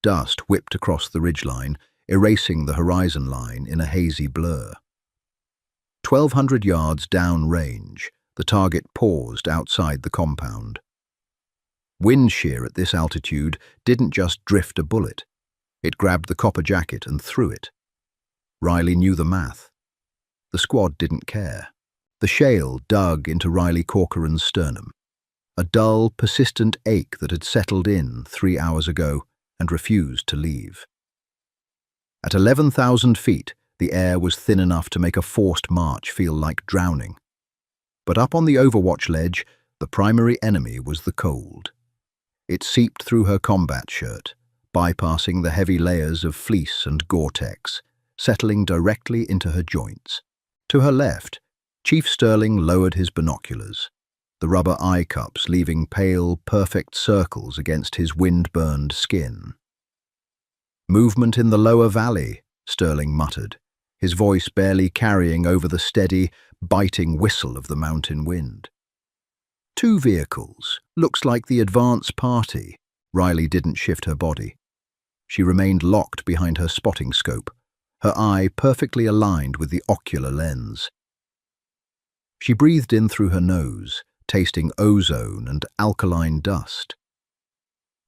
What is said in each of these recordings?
Dust whipped across the ridgeline, erasing the horizon line in a hazy blur. 1,200 yards downrange, the target paused outside the compound. Wind shear at this altitude didn't just drift a bullet. It grabbed the copper jacket and threw it. Riley knew the math. The squad didn't care. The shale dug into Riley Corcoran's sternum. A dull, persistent ache that had settled in 3 hours ago and refused to leave. At 11,000 feet, the air was thin enough to make a forced march feel like drowning. But up on the Overwatch ledge, the primary enemy was the cold. It seeped through her combat shirt, bypassing the heavy layers of fleece and Gore-Tex, settling directly into her joints. To her left, Chief Sterling lowered his binoculars, the rubber eye cups leaving pale, perfect circles against his wind-burned skin. "Movement in the lower valley," Sterling muttered, his voice barely carrying over the steady, biting whistle of the mountain wind. "2 vehicles. Looks like the advance party." Riley didn't shift her body. She remained locked behind her spotting scope, her eye perfectly aligned with the ocular lens. She breathed in through her nose, tasting ozone and alkaline dust.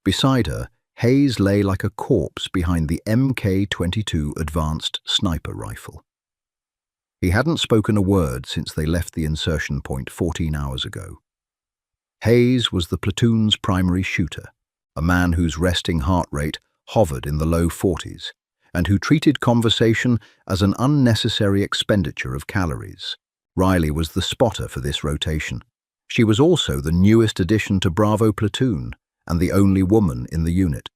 Beside her, Hayes lay like a corpse behind the MK-22 advanced sniper rifle. He hadn't spoken a word since they left the insertion point 14 hours ago. Hayes was the platoon's primary shooter, a man whose resting heart rate hovered in the low 40s, and who treated conversation as an unnecessary expenditure of calories. Riley was the spotter for this rotation. She was also the newest addition to Bravo Platoon and the only woman in the unit.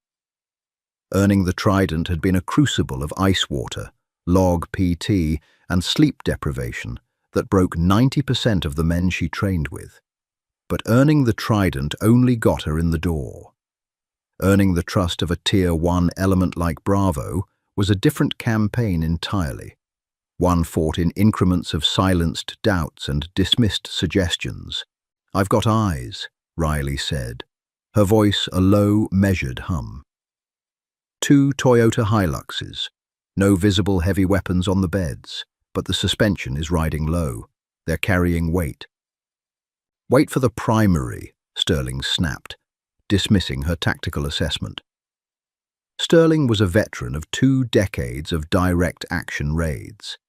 Earning the Trident had been a crucible of ice water, log PT, and sleep deprivation that broke 90% of the men she trained with. But earning the Trident only got her in the door. Earning the trust of a Tier 1 element like Bravo was a different campaign entirely. One fought in increments of silenced doubts and dismissed suggestions. "I've got eyes," Riley said, her voice a low, measured hum. 2 Toyota Hiluxes. No visible heavy weapons on the beds, but the suspension is riding low. They're carrying weight. "Wait for the primary," Sterling snapped, dismissing her tactical assessment. Sterling was a veteran of 2 decades of direct action raids.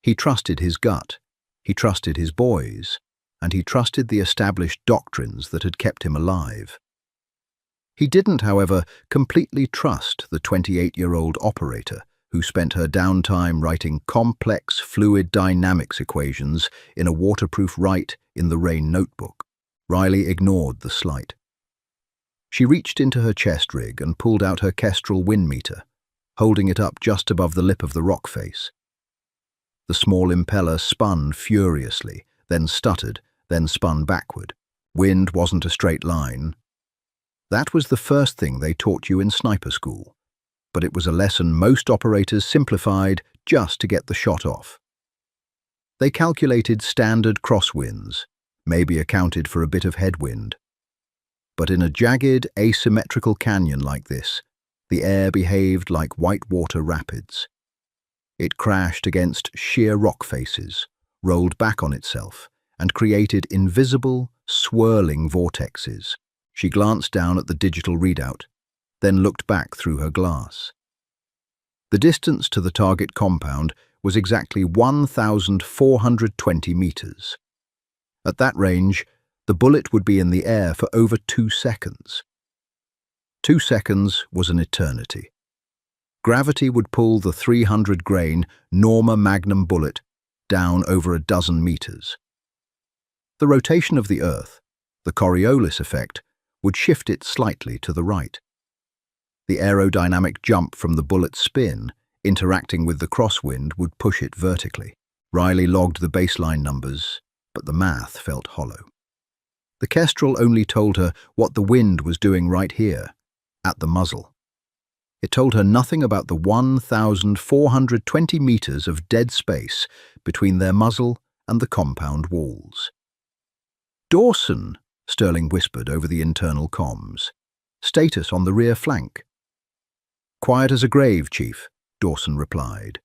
He trusted his gut, he trusted his boys, and he trusted the established doctrines that had kept him alive. He didn't, however, completely trust the 28-year-old operator who spent her downtime writing complex fluid dynamics equations in a waterproof write-in-the-rain notebook. Riley ignored the slight. She reached into her chest rig and pulled out her Kestrel wind meter, holding it up just above the lip of the rock face. The small impeller spun furiously, then stuttered, then spun backward. Wind wasn't a straight line. That was the first thing they taught you in sniper school, but it was a lesson most operators simplified just to get the shot off. They calculated standard crosswinds, maybe accounted for a bit of headwind. But in a jagged, asymmetrical canyon like this, the air behaved like whitewater rapids. It crashed against sheer rock faces, rolled back on itself, and created invisible, swirling vortexes. She glanced down at the digital readout, then looked back through her glass. The distance to the target compound was exactly 1,420 meters. At that range, the bullet would be in the air for over 2 seconds. 2 seconds was an eternity. Gravity would pull the 300-grain Norma Magnum bullet down over a dozen meters. The rotation of the Earth, the Coriolis effect, would shift it slightly to the right. The aerodynamic jump from the bullet's spin, interacting with the crosswind, would push it vertically. Riley logged the baseline numbers, but the math felt hollow. The Kestrel only told her what the wind was doing right here, at the muzzle. It told her nothing about the 1,420 meters of dead space between their muzzle and the compound walls. "Dawson," Sterling whispered over the internal comms. "Status on the rear flank." Quiet as a grave, Chief, Dawson replied,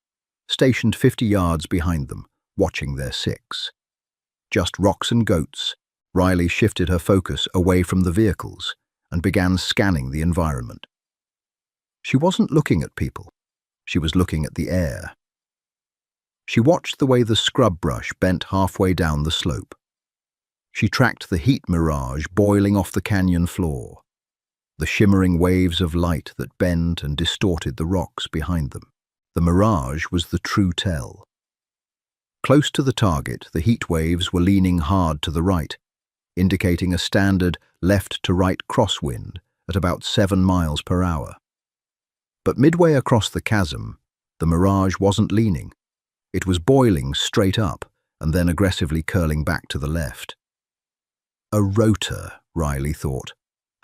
stationed 50 yards behind them, watching their six. Just rocks and goats. Riley shifted her focus away from the vehicles and began scanning the environment. She wasn't looking at people. She was looking at the air. She watched the way the scrub brush bent halfway down the slope. She tracked the heat mirage boiling off the canyon floor, the shimmering waves of light that bent and distorted the rocks behind them. The mirage was the true tell. Close to the target, the heat waves were leaning hard to the right, indicating a standard left-to-right crosswind at about 7 miles per hour. But midway across the chasm, the mirage wasn't leaning. It was boiling straight up and then aggressively curling back to the left. A rotor, Riley thought,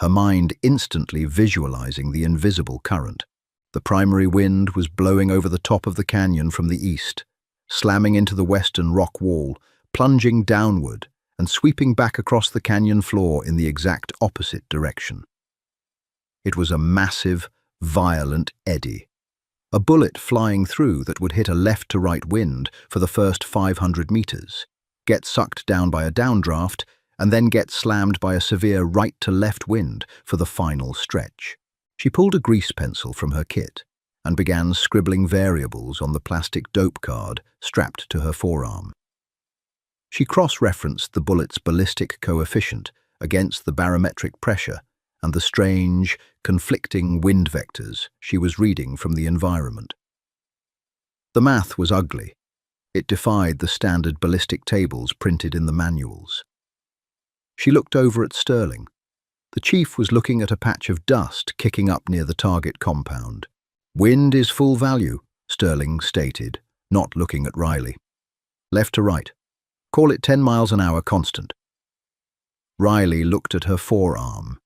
her mind instantly visualizing the invisible current. The primary wind was blowing over the top of the canyon from the east, slamming into the western rock wall, plunging downward and sweeping back across the canyon floor in the exact opposite direction. It was a massive, violent eddy, a bullet flying through that would hit a left-to-right wind for the first 500 meters, get sucked down by a downdraft, and then get slammed by a severe right-to-left wind for the final stretch. She pulled a grease pencil from her kit and began scribbling variables on the plastic dope card strapped to her forearm. She cross-referenced the bullet's ballistic coefficient against the barometric pressure and the strange, conflicting wind vectors she was reading from the environment. The math was ugly. It defied the standard ballistic tables printed in the manuals. She looked over at Sterling. The chief was looking at a patch of dust kicking up near the target compound. "Wind is full value," Sterling stated, not looking at Riley. "Left to right. Call it 10 miles an hour constant." Riley looked at her forearm.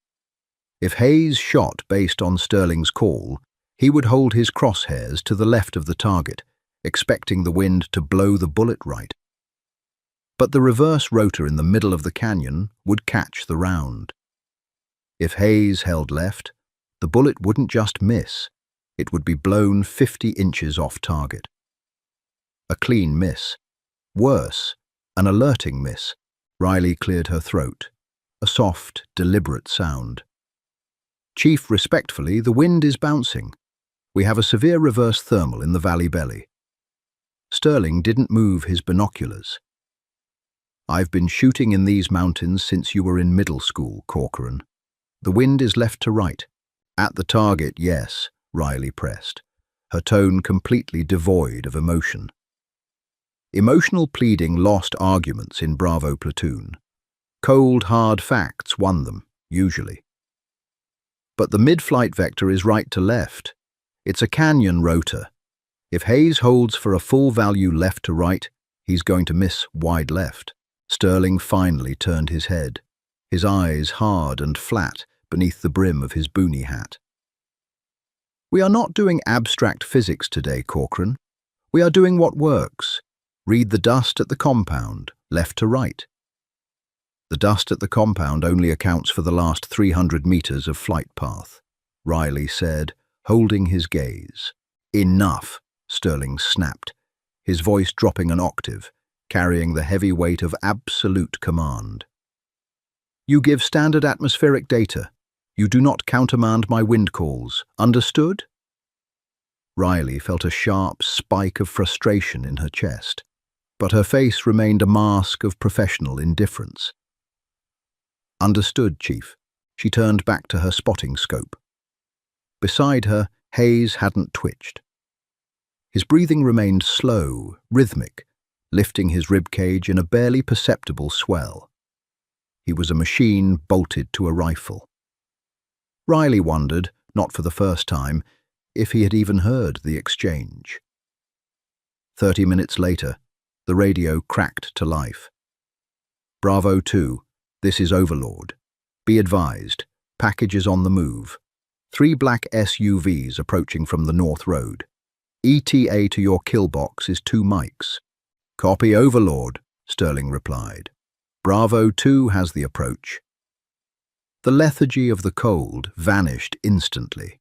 If Hayes shot based on Sterling's call, he would hold his crosshairs to the left of the target, expecting the wind to blow the bullet right. But the reverse rotor in the middle of the canyon would catch the round. If Hayes held left, the bullet wouldn't just miss, it would be blown 50 inches off target. A clean miss. Worse, an alerting miss. Riley cleared her throat, a soft, deliberate sound. "Chief, respectfully, the wind is bouncing. We have a severe reverse thermal in the valley belly." Sterling didn't move his binoculars. "I've been shooting in these mountains since you were in middle school, Corcoran. The wind is left to right." "At the target, yes," Riley pressed, her tone completely devoid of emotion. Emotional pleading lost arguments in Bravo platoon. Cold, hard facts won them, usually. "But the mid-flight vector is right to left. It's a canyon rotor. If Hayes holds for a full value left to right, he's going to miss wide left." Sterling finally turned his head, his eyes hard and flat beneath the brim of his boonie hat. "We are not doing abstract physics today, Corcoran. We are doing what works. Read the dust at the compound, left to right." "The dust at the compound only accounts for the last 300 meters of flight path," Riley said, holding his gaze. "Enough," Sterling snapped, his voice dropping an octave, carrying the heavy weight of absolute command. "You give standard atmospheric data. You do not countermand my wind calls. Understood?" Riley felt a sharp spike of frustration in her chest, but her face remained a mask of professional indifference. "Understood, Chief." She turned back to her spotting scope. Beside her, Hayes hadn't twitched. His breathing remained slow, rhythmic, lifting his ribcage in a barely perceptible swell. He was a machine bolted to a rifle. Riley wondered, not for the first time, if he had even heard the exchange. 30 minutes later, the radio cracked to life. "Bravo 2, this is Overlord. Be advised, package is on the move. 3 black SUVs approaching from the North Road. ETA to your kill box is 2 mics. "Copy, Overlord," Sterling replied. "Bravo 2 has the approach." The lethargy of the cold vanished instantly.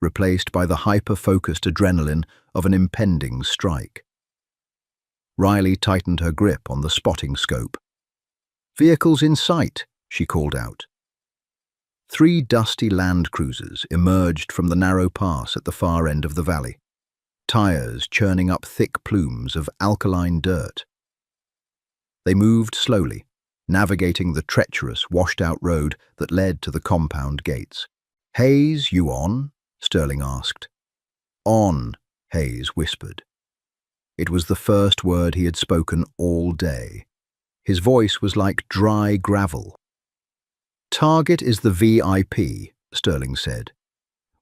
replaced by the hyper-focused adrenaline of an impending strike. Riley tightened her grip on the spotting scope. "Vehicles in sight," she called out. 3 dusty land cruisers emerged from the narrow pass at the far end of the valley, tires churning up thick plumes of alkaline dirt. They moved slowly, navigating the treacherous, washed-out road that led to the compound gates. "Hayes, you on?" Sterling asked. "On," Hayes whispered. It was the first word he had spoken all day. His voice was like dry gravel. "Target is the VIP," Sterling said.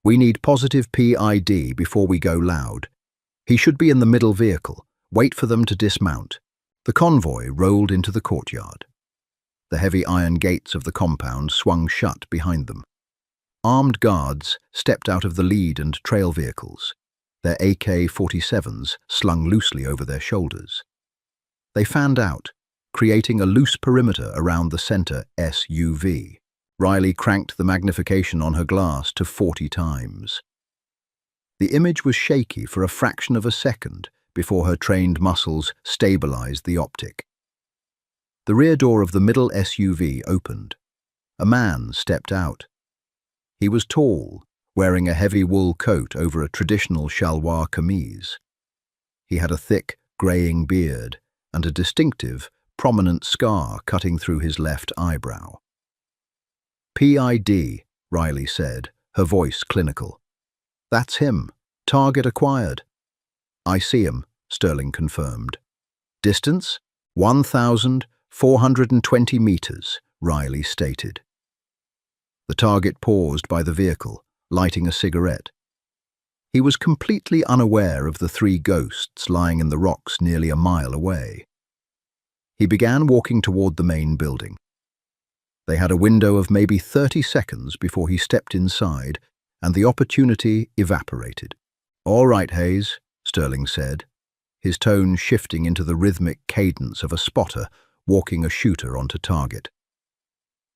"We need positive PID before we go loud. He should be in the middle vehicle. Wait for them to dismount." The convoy rolled into the courtyard. The heavy iron gates of the compound swung shut behind them. Armed guards stepped out of the lead and trail vehicles, their AK-47s slung loosely over their shoulders. They fanned out, creating a loose perimeter around the center SUV. Riley cranked the magnification on her glass to 40 times. The image was shaky for a fraction of a second before her trained muscles stabilized the optic. The rear door of the middle SUV opened. A man stepped out. He was tall, wearing a heavy wool coat over a traditional chalwa kameez. He had a thick, greying beard and a distinctive, prominent scar cutting through his left eyebrow. "PID," Riley said, her voice clinical. "That's him. Target acquired." "I see him," Sterling confirmed. "Distance? 1,420 meters, Riley stated. The target paused by the vehicle, lighting a cigarette. He was completely unaware of the 3 ghosts lying in the rocks nearly a mile away. He began walking toward the main building. They had a window of maybe 30 seconds before he stepped inside, and the opportunity evaporated. "All right, Hayes," Sterling said, his tone shifting into the rhythmic cadence of a spotter walking a shooter onto target.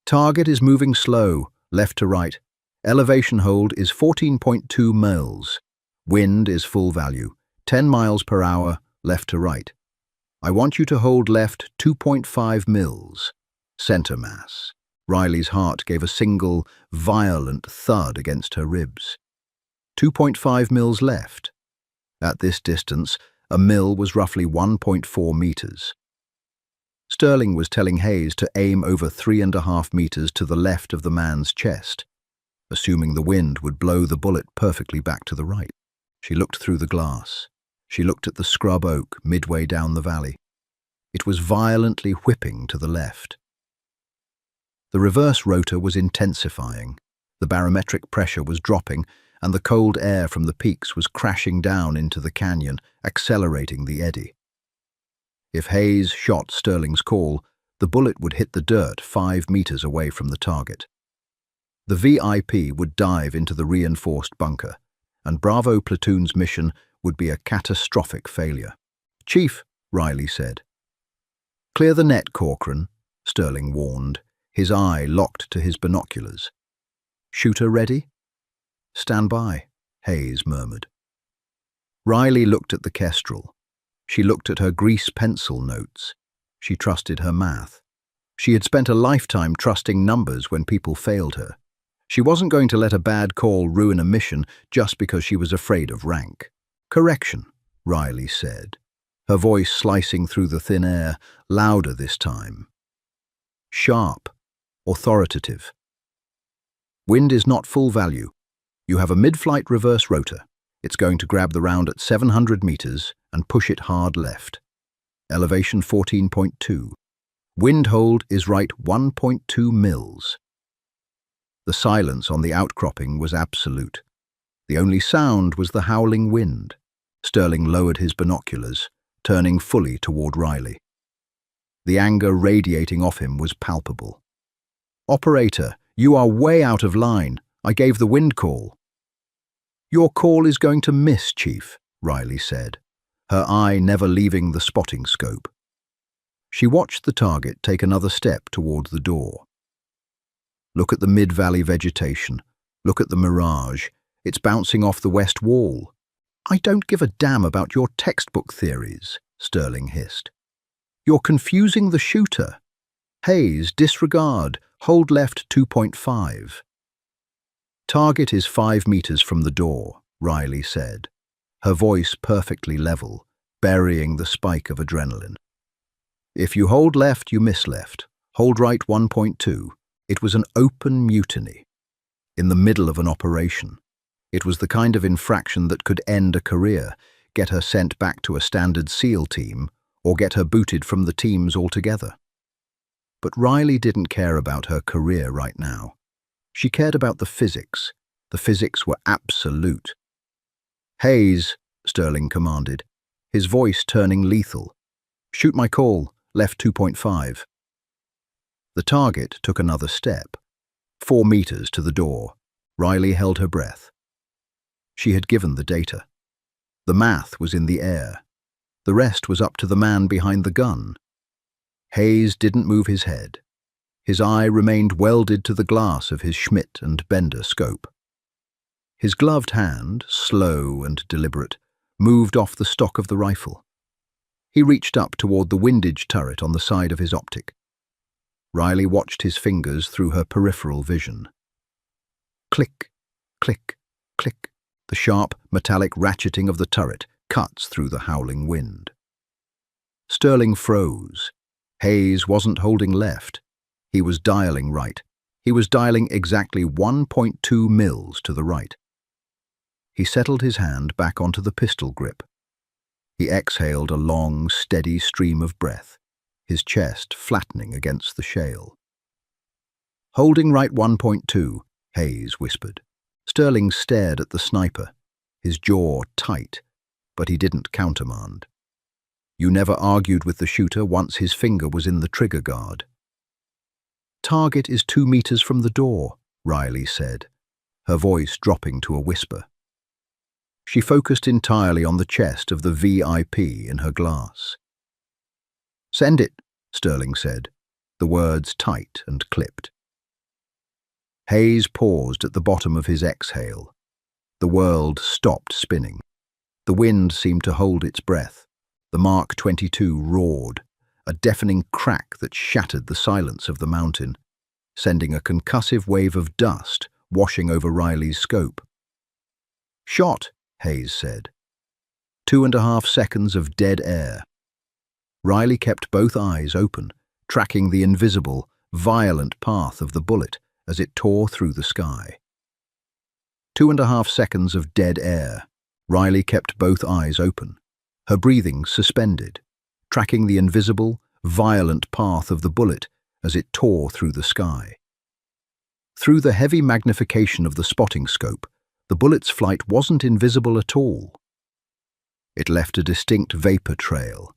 "Target is moving slow, left to right. Elevation hold is 14.2 miles. Wind is full value, 10 miles per hour, left to right. I want you to hold left 2.5 mils. Center mass." Riley's heart gave a single, violent thud against her ribs. 2.5 mils left. At this distance, a mil was roughly 1.4 meters. Sterling was telling Hayes to aim over 3.5 meters to the left of the man's chest, assuming the wind would blow the bullet perfectly back to the right. She looked through the glass. She looked at the scrub oak midway down the valley. It was violently whipping to the left. The reverse rotor was intensifying. The barometric pressure was dropping, and the cold air from the peaks was crashing down into the canyon, accelerating the eddy. If Hayes shot Sterling's call, the bullet would hit the dirt 5 meters away from the target. The VIP would dive into the reinforced bunker, and Bravo Platoon's mission would be a catastrophic failure. "Chief," Riley said. "Clear the net, Corcoran," Sterling warned, his eye locked to his binoculars. "Shooter ready?" "Stand by," Hayes murmured. Riley looked at the Kestrel. She looked at her grease pencil notes. She trusted her math. She had spent a lifetime trusting numbers when people failed her. She wasn't going to let a bad call ruin a mission just because she was afraid of rank. "Correction," Riley said, her voice slicing through the thin air, louder this time. Sharp, authoritative. "Wind is not full value. You have a mid-flight reverse rotor. It's going to grab the round at 700 meters and push it hard left. Elevation 14.2. Wind hold is right 1.2 mils. The silence on the outcropping was absolute. The only sound was the howling wind. Sterling lowered his binoculars, turning fully toward Riley. The anger radiating off him was palpable. "Operator, you are way out of line. I gave the wind call." "Your call is going to miss, Chief," Riley said, her eye never leaving the spotting scope. She watched the target take another step toward the door. Look at the mid-valley vegetation. Look at the mirage. It's bouncing off the west wall. I don't give a damn about your textbook theories, Sterling hissed. You're confusing the shooter. Hayes, disregard. Hold left 2.5. Target is 5 meters from the door, Riley said, her voice perfectly level, burying the spike of adrenaline. If you hold left, you miss left. Hold right 1.2. It was an open mutiny. In the middle of an operation. It was the kind of infraction that could end a career, get her sent back to a standard SEAL team, or get her booted from the teams altogether. But Riley didn't care about her career right now. She cared about the physics. The physics were absolute. Hayes, Sterling commanded, his voice turning lethal. Shoot my call, left 2.5. The target took another step. 4 meters to the door. Riley held her breath. She had given the data. The math was in the air. The rest was up to the man behind the gun. Hayes didn't move his head. His eye remained welded to the glass of his Schmidt and Bender scope. His gloved hand, slow and deliberate, moved off the stock of the rifle. He reached up toward the windage turret on the side of his optic. Riley watched his fingers through her peripheral vision. Click, click, click. The sharp, metallic ratcheting of the turret cuts through the howling wind. Sterling froze. Hayes wasn't holding left. He was dialing right. He was dialing exactly 1.2 mils to the right. He settled his hand back onto the pistol grip. He exhaled a long, steady stream of breath, his chest flattening against the shale. Holding right 1.2, Hayes whispered. Sterling stared at the sniper, his jaw tight, but he didn't countermand. You never argued with the shooter once his finger was in the trigger guard. Target is 2 meters from the door, Riley said, her voice dropping to a whisper. She focused entirely on the chest of the VIP in her glass. Send it, Sterling said, the words tight and clipped. Hayes paused at the bottom of his exhale. The world stopped spinning. The wind seemed to hold its breath. The Mark 22 roared, a deafening crack that shattered the silence of the mountain, sending a concussive wave of dust washing over Riley's scope. Shot, Hayes said. 2.5 seconds of dead air. Riley kept both eyes open, tracking the invisible, violent path of the bullet as it tore through the sky. 2.5 seconds of dead air. Riley kept both eyes open, her breathing suspended, tracking the invisible, violent path of the bullet as it tore through the sky. Through the heavy magnification of the spotting scope, the bullet's flight wasn't invisible at all. It left a distinct vapor trail,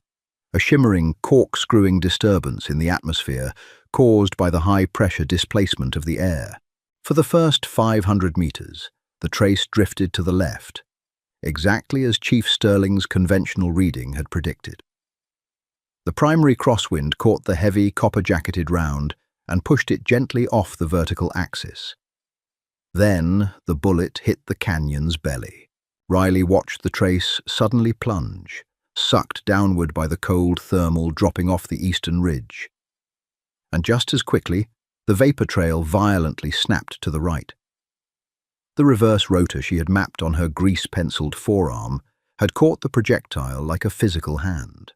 a shimmering, corkscrewing disturbance in the atmosphere caused by the high-pressure displacement of the air. For the first 500 meters, the trace drifted to the left, exactly as Chief Sterling's conventional reading had predicted. The primary crosswind caught the heavy, copper-jacketed round and pushed it gently off the vertical axis. Then the bullet hit the canyon's belly. Riley watched the trace suddenly plunge, sucked downward by the cold thermal dropping off the eastern ridge. And just as quickly, the vapor trail violently snapped to the right. The reverse rotor she had mapped on her grease-penciled forearm had caught the projectile like a physical hand.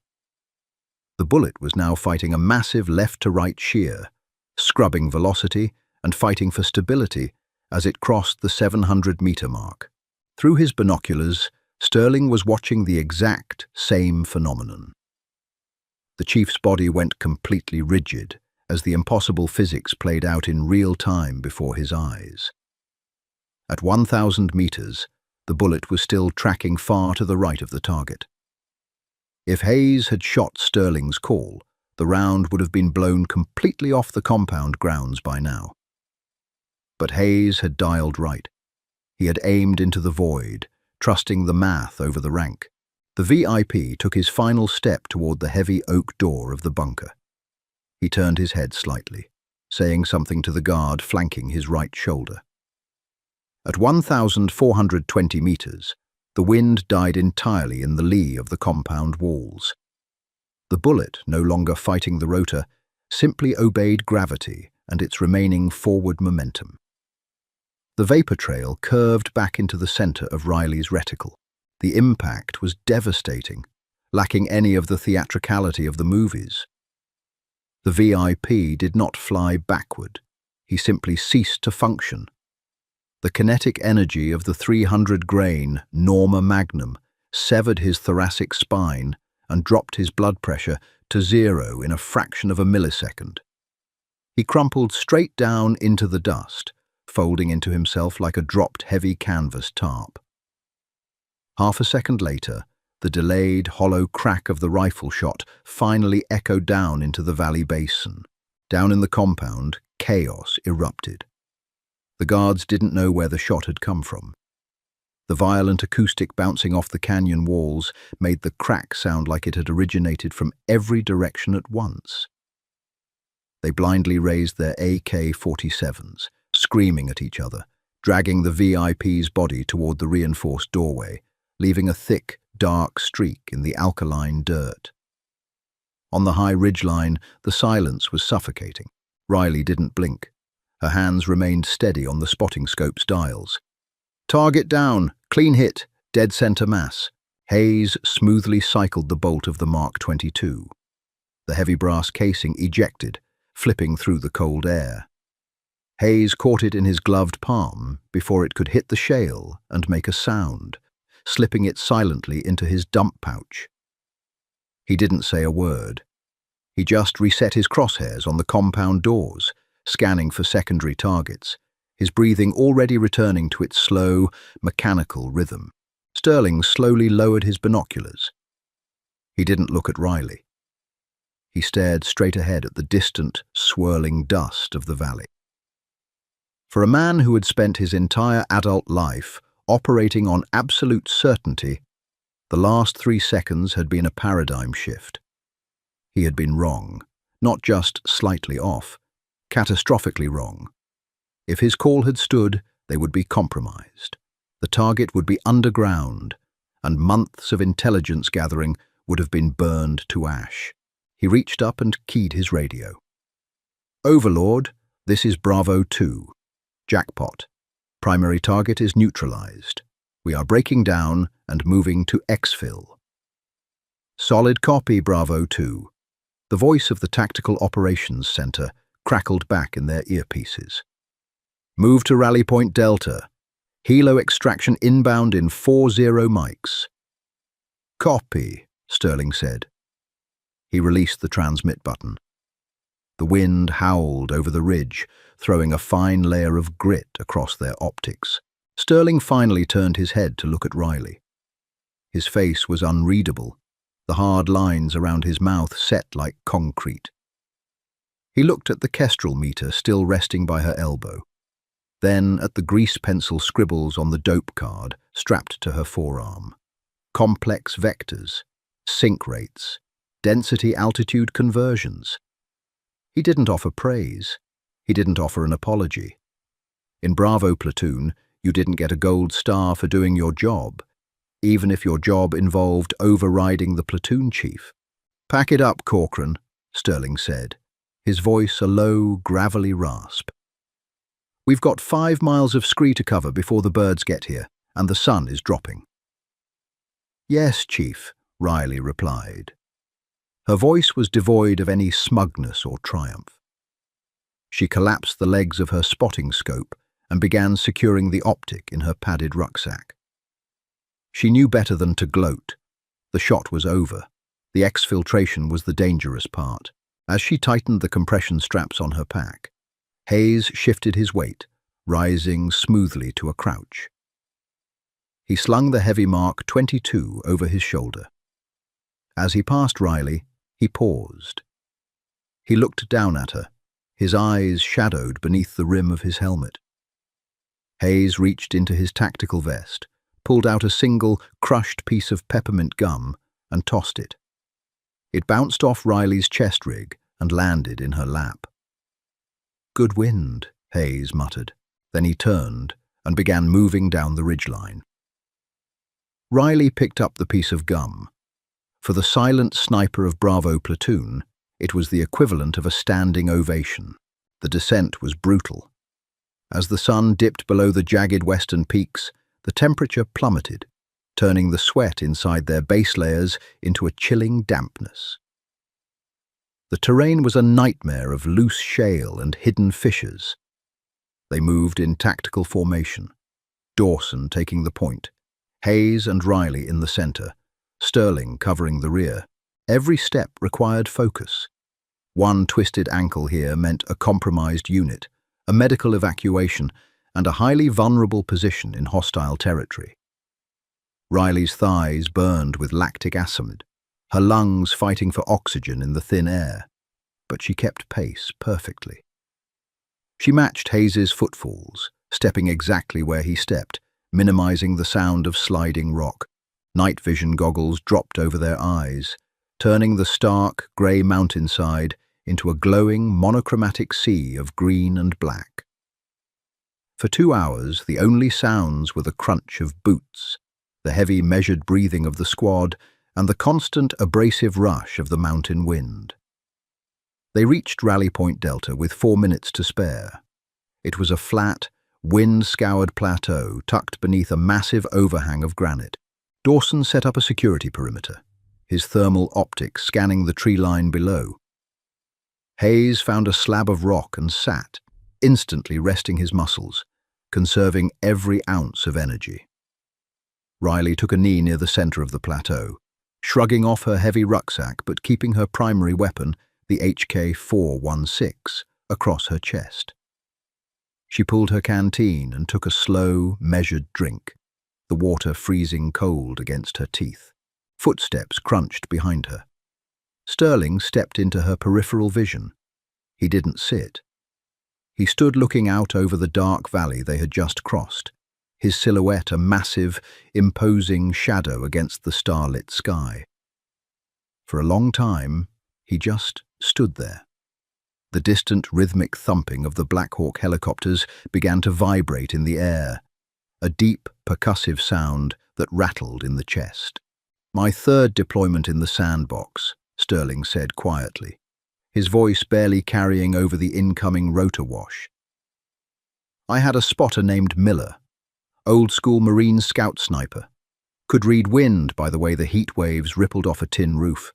The bullet was now fighting a massive left-to-right shear, scrubbing velocity and fighting for stability as it crossed the 700-meter mark. Through his binoculars, Sterling was watching the exact same phenomenon. The chief's body went completely rigid as the impossible physics played out in real time before his eyes. At 1,000 meters, the bullet was still tracking far to the right of the target. If Hayes had shot Sterling's call, the round would have been blown completely off the compound grounds by now. But Hayes had dialed right. He had aimed into the void, trusting the math over the rank. The VIP took his final step toward the heavy oak door of the bunker. He turned his head slightly, saying something to the guard flanking his right shoulder. At 1,420 meters, the wind died entirely in the lee of the compound walls. The bullet, no longer fighting the rotor, simply obeyed gravity and its remaining forward momentum. The vapor trail curved back into the center of Riley's reticle. The impact was devastating, lacking any of the theatricality of the movies. The VIP did not fly backward. He simply ceased to function. The kinetic energy of the 300-grain Norma Magnum severed his thoracic spine and dropped his blood pressure to 0 in a fraction of a millisecond. He crumpled straight down into the dust, folding into himself like a dropped heavy canvas tarp. Half a second later, the delayed, hollow crack of the rifle shot finally echoed down into the valley basin. Down in the compound, chaos erupted. The guards didn't know where the shot had come from. The violent acoustic bouncing off the canyon walls made the crack sound like it had originated from every direction at once. They blindly raised their AK-47s, screaming at each other, dragging the VIP's body toward the reinforced doorway, leaving a thick, dark streak in the alkaline dirt. On the high ridgeline, the silence was suffocating. Riley didn't blink. Her hands remained steady on the spotting scope's dials. Target down, clean hit, dead center mass. Hayes smoothly cycled the bolt of the Mark 22. The heavy brass casing ejected, flipping through the cold air. Hayes caught it in his gloved palm before it could hit the shale and make a sound, slipping it silently into his dump pouch. He didn't say a word. He just reset his crosshairs on the compound doors, scanning for secondary targets, his breathing already returning to its slow, mechanical rhythm. Sterling slowly lowered his binoculars. He didn't look at Riley. He stared straight ahead at the distant, swirling dust of the valley. For a man who had spent his entire adult life operating on absolute certainty, the last 3 seconds had been a paradigm shift. He had been wrong, not just slightly off, catastrophically wrong. If his call had stood, they would be compromised. The target would be underground, and months of intelligence gathering would have been burned to ash. He reached up and keyed his radio. Overlord, this is Bravo 2. Jackpot. Primary target is neutralized. We are breaking down and moving to exfil. Solid copy, Bravo 2. The voice of the Tactical Operations Center crackled back in their earpieces. Move to Rally Point Delta. Helo extraction inbound in 40 mics. Copy, Sterling said. He released the transmit button. The wind howled over the ridge, throwing a fine layer of grit across their optics. Sterling finally turned his head to look at Riley. His face was unreadable, the hard lines around his mouth set like concrete. He looked at the Kestrel meter still resting by her elbow, then at the grease pencil scribbles on the dope card strapped to her forearm. Complex vectors, sync rates, density-altitude conversions. He didn't offer praise. He didn't offer an apology. In Bravo Platoon, you didn't get a gold star for doing your job, even if your job involved overriding the platoon chief. Pack it up, Corcoran, Sterling said, his voice a low, gravelly rasp. We've got 5 miles of scree to cover before the birds get here, and the sun is dropping. Yes, Chief, Riley replied. Her voice was devoid of any smugness or triumph. She collapsed the legs of her spotting scope and began securing the optic in her padded rucksack. She knew better than to gloat. The shot was over. The exfiltration was the dangerous part. As she tightened the compression straps on her pack, Hayes shifted his weight, rising smoothly to a crouch. He slung the heavy Mark 22 over his shoulder. As he passed Riley, he paused. He looked down at her, his eyes shadowed beneath the rim of his helmet. Hayes reached into his tactical vest, pulled out a single, crushed piece of peppermint gum, and tossed it. It bounced off Riley's chest rig and landed in her lap. Good wind, Hayes muttered. Then he turned and began moving down the ridgeline. Riley picked up the piece of gum. For the silent sniper of Bravo platoon, it was the equivalent of a standing ovation. The descent was brutal. As the sun dipped below the jagged western peaks, the temperature plummeted, turning the sweat inside their base layers into a chilling dampness. The terrain was a nightmare of loose shale and hidden fissures. They moved in tactical formation, Dawson taking the point, Hayes and Riley in the center, Sterling covering the rear. Every step required focus. One twisted ankle here meant a compromised unit, a medical evacuation, and a highly vulnerable position in hostile territory. Riley's thighs burned with lactic acid, her lungs fighting for oxygen in the thin air, but she kept pace perfectly. She matched Hayes's footfalls, stepping exactly where he stepped, minimizing the sound of sliding rock. Night vision goggles dropped over their eyes, turning the stark, grey mountainside into a glowing, monochromatic sea of green and black. For 2 hours, the only sounds were the crunch of boots, the heavy, measured breathing of the squad, and the constant, abrasive rush of the mountain wind. They reached Rally Point Delta with 4 minutes to spare. It was a flat, wind-scoured plateau tucked beneath a massive overhang of granite. Dawson set up a security perimeter, his thermal optics scanning the tree line below. Hayes found a slab of rock and sat, instantly resting his muscles, conserving every ounce of energy. Riley took a knee near the center of the plateau, shrugging off her heavy rucksack but keeping her primary weapon, the HK-416, across her chest. She pulled her canteen and took a slow, measured drink, the water freezing cold against her teeth. Footsteps crunched behind her. Sterling stepped into her peripheral vision. He didn't sit. He stood looking out over the dark valley they had just crossed, his silhouette a massive, imposing shadow against the starlit sky. For a long time, he just stood there. The distant rhythmic thumping of the Black Hawk helicopters began to vibrate in the air, a deep, percussive sound that rattled in the chest. "My third deployment in the sandbox," Sterling said quietly, his voice barely carrying over the incoming rotor wash. "I had a spotter named Miller, old-school Marine scout sniper. Could read wind by the way the heat waves rippled off a tin roof.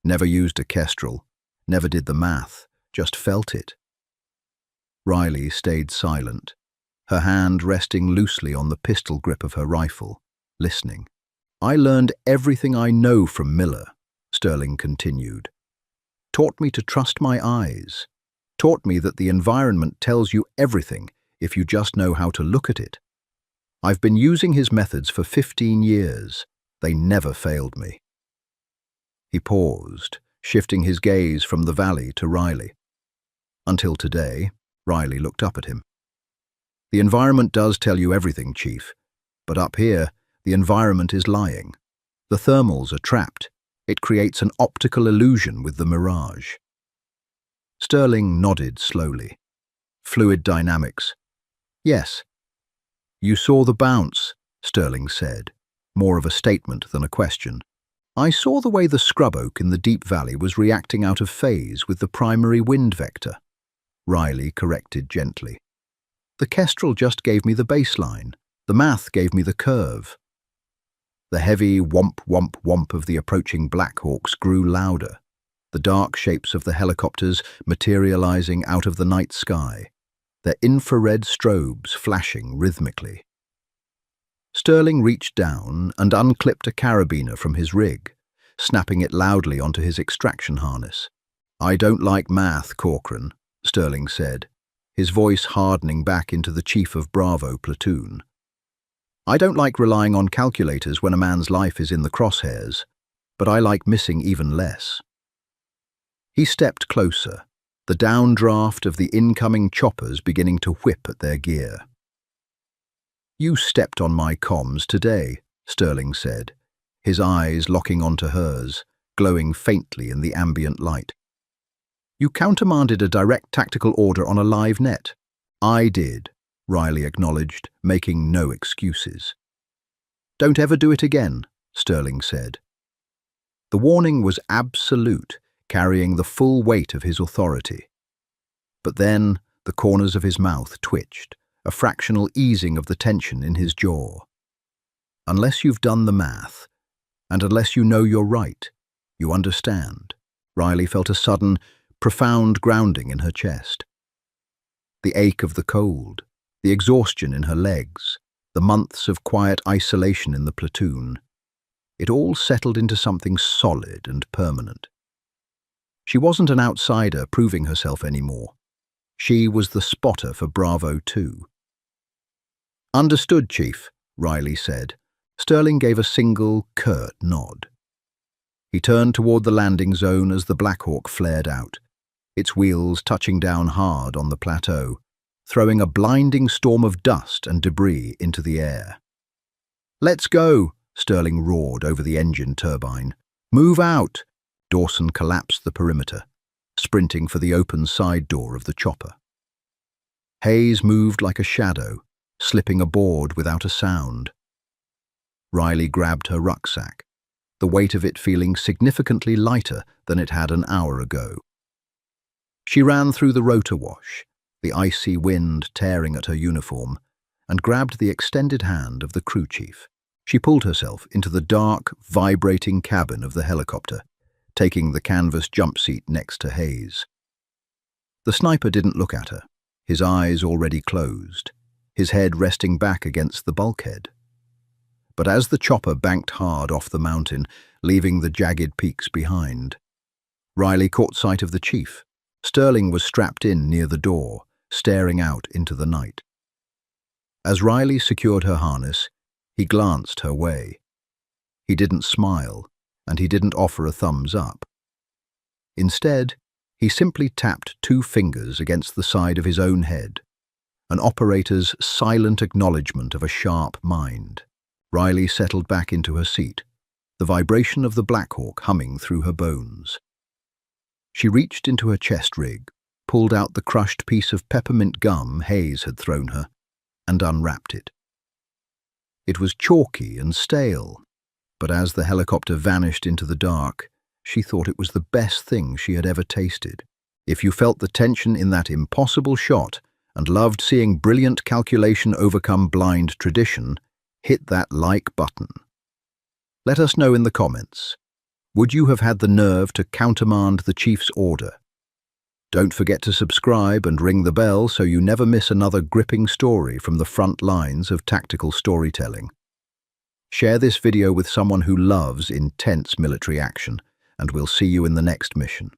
Never used a kestrel, never did the math, just felt it." Riley stayed silent, her hand resting loosely on the pistol grip of her rifle, listening. "I learned everything I know from Miller," Sterling continued. "Taught me to trust my eyes. Taught me that the environment tells you everything if you just know how to look at it. I've been using his methods for 15 years. They never failed me." He paused, shifting his gaze from the valley to Riley. Until today, Riley looked up at him. "The environment does tell you everything, Chief, but up here, the environment is lying. The thermals are trapped. It creates an optical illusion with the mirage." Sterling nodded slowly. "Fluid dynamics." "Yes." "You saw the bounce," Sterling said, more of a statement than a question. "I saw the way the scrub oak in the deep valley was reacting out of phase with the primary wind vector," Riley corrected gently. "The kestrel just gave me the baseline. The math gave me the curve." The heavy whomp, whomp, whomp of the approaching Black Hawks grew louder, the dark shapes of the helicopters materializing out of the night sky, their infrared strobes flashing rhythmically. Sterling reached down and unclipped a carabiner from his rig, snapping it loudly onto his extraction harness. "I don't like math, Corcoran," Sterling said, his voice hardening back into the Chief of Bravo platoon. "I don't like relying on calculators when a man's life is in the crosshairs, but I like missing even less." He stepped closer, the downdraft of the incoming choppers beginning to whip at their gear. "You stepped on my comms today," Sterling said, his eyes locking onto hers, glowing faintly in the ambient light. "You countermanded a direct tactical order on a live net. I did. Riley acknowledged, making no excuses. "Don't ever do it again," Sterling said. The warning was absolute, carrying the full weight of his authority. But then the corners of his mouth twitched, a fractional easing of the tension in his jaw. "Unless you've done the math, and unless you know you're right, you understand." Riley felt a sudden, profound grounding in her chest. The ache of the cold, the exhaustion in her legs, the months of quiet isolation in the platoon, it all settled into something solid and permanent. She wasn't an outsider proving herself anymore. She was the spotter for Bravo 2. "Understood, Chief," Riley said. Sterling gave a single, curt nod. He turned toward the landing zone as the Black Hawk flared out, its wheels touching down hard on the plateau, throwing a blinding storm of dust and debris into the air. "Let's go," Sterling roared over the engine turbine. "Move out!" Dawson collapsed the perimeter, sprinting for the open side door of the chopper. Hayes moved like a shadow, slipping aboard without a sound. Riley grabbed her rucksack, the weight of it feeling significantly lighter than it had an hour ago. She ran through the rotor wash, the icy wind tearing at her uniform, and grabbed the extended hand of the crew chief. She pulled herself into the dark, vibrating cabin of the helicopter, taking the canvas jump seat next to Hayes. The sniper didn't look at her, his eyes already closed, his head resting back against the bulkhead. But as the chopper banked hard off the mountain, leaving the jagged peaks behind, Riley caught sight of the chief. Sterling was strapped in near the door, staring out into the night. As Riley secured her harness, he glanced her way. He didn't smile, and he didn't offer a thumbs up. Instead, he simply tapped 2 fingers against the side of his own head, an operator's silent acknowledgement of a sharp mind. Riley settled back into her seat, the vibration of the Black Hawk humming through her bones. She reached into her chest rig, pulled out the crushed piece of peppermint gum Hayes had thrown her, and unwrapped it. It was chalky and stale, but as the helicopter vanished into the dark, she thought it was the best thing she had ever tasted. If you felt the tension in that impossible shot and loved seeing brilliant calculation overcome blind tradition, hit that like button. Let us know in the comments. Would you have had the nerve to countermand the chief's order? Don't forget to subscribe and ring the bell so you never miss another gripping story from the front lines of tactical storytelling. Share this video with someone who loves intense military action, and we'll see you in the next mission.